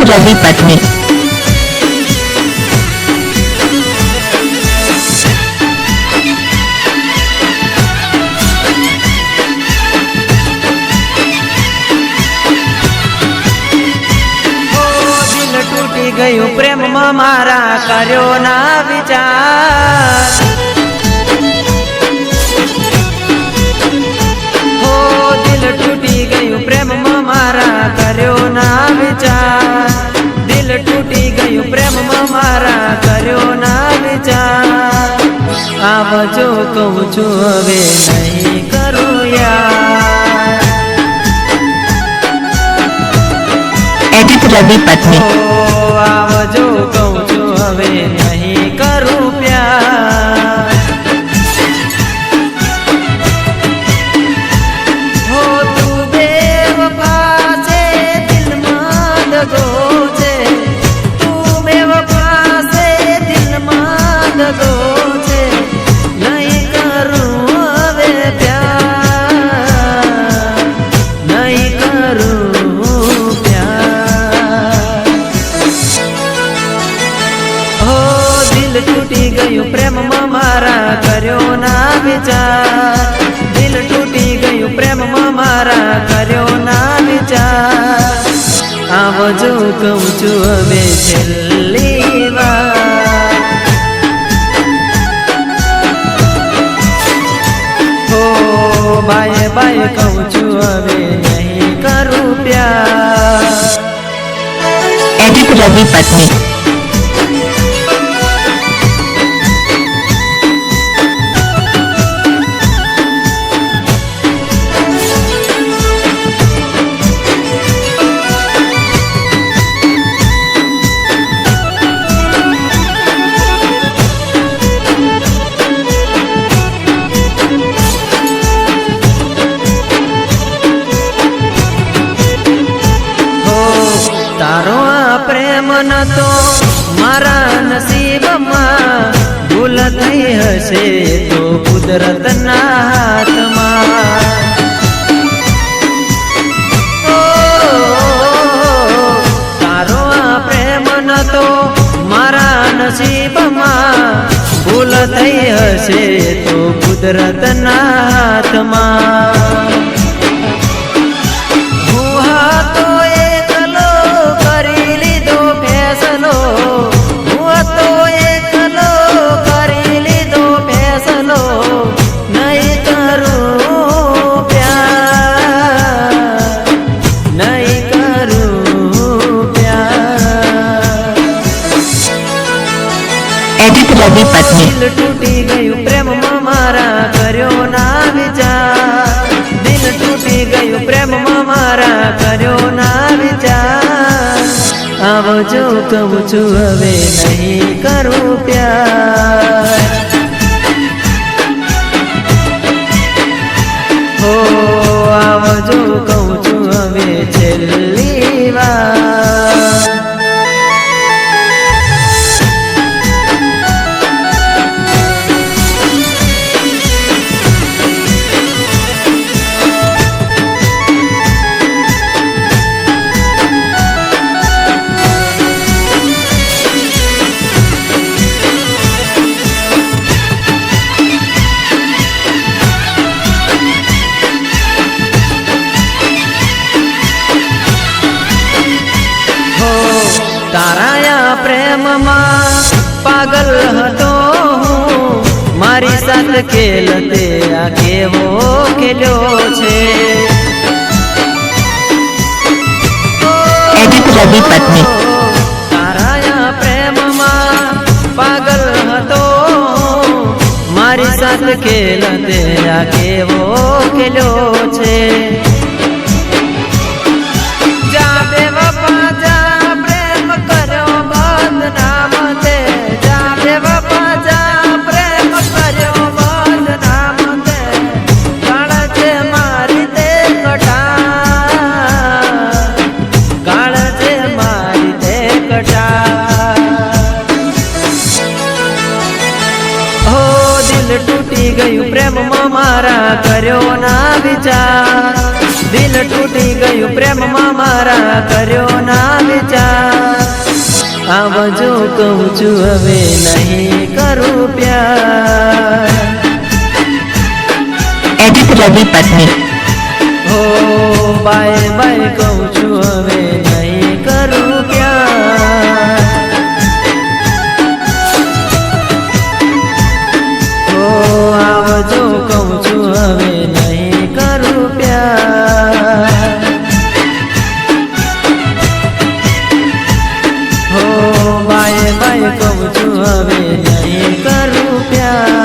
रवि पत्नी दिल टूटी गयु प्रेम में मारा कर्यो ना विचार हो दिल टूटी गयु प्रेम में मारा कर्यो ना विचार दिल टूटी गयु प्रेम में मारा कर्यो ना विचार आवजो कहूं छू हवे नहीं करूं यार एडिट रवि पत्नी आवजो कहूं छू हवे नहीं करूं प्यार हो तू बेवफा से दिल में दगो छे तू बेवफा से दिल में दगो छे नहीं करूं हवे प्यार नहीं करूं प्यार हो दिल टूटी गयु प्रेम में मारा कर्यो ना विचार दिल टूटी गयु प्रेम में मारा कर्यो ना विचार आवजो कहूं छू हवे छेल्ली वार हो बाय बाय कहूं छू हवे नहीं करूं प्यार एडिट रवि पत्नी तारो आ प्रेम न तो मारा नसीब में भूल थई हसे तो कुदरत ना हाथ में तारो आ प्रेम न तो मारा नसीब में भूल थई हसे तो कुदरत ना हाथ में एडिट रवि पत्नी दिल टूटी गयु प्रेम में मारा कर्यो ना विचार दिल टूटी गयु प्रेम में मारा कर्यो ना विचार आवजो कहूं छू हवे नहीं करूं प्यार हो आवजो कहूं छू हवे छेल्ली वार ताराया प्रेम में पागल हतो हूँ मारी साथ खेलते आके वो खेलो छे एडिट रवि पत्नी ताराया प्रेम में पागल हतो मारी साथ खेलते आके वो खेलो छे जा बेवफा जा મારા કર્યો ના વિચાર દિલ તૂટી ગયું પ્રેમમાં મારા કર્યો ના વિચાર આવજો કહું છું હવે નહીં કરું પ્યાર एडिट रवि पत्नी हो बाय बाय कहूँ છું હવે નહીં કરું પ્યાર हो આવજો કહું છું હવે નહીં કરું પ્યાર हो बाय बाय कहूँ છું હવે નહીં કરું પ્યાર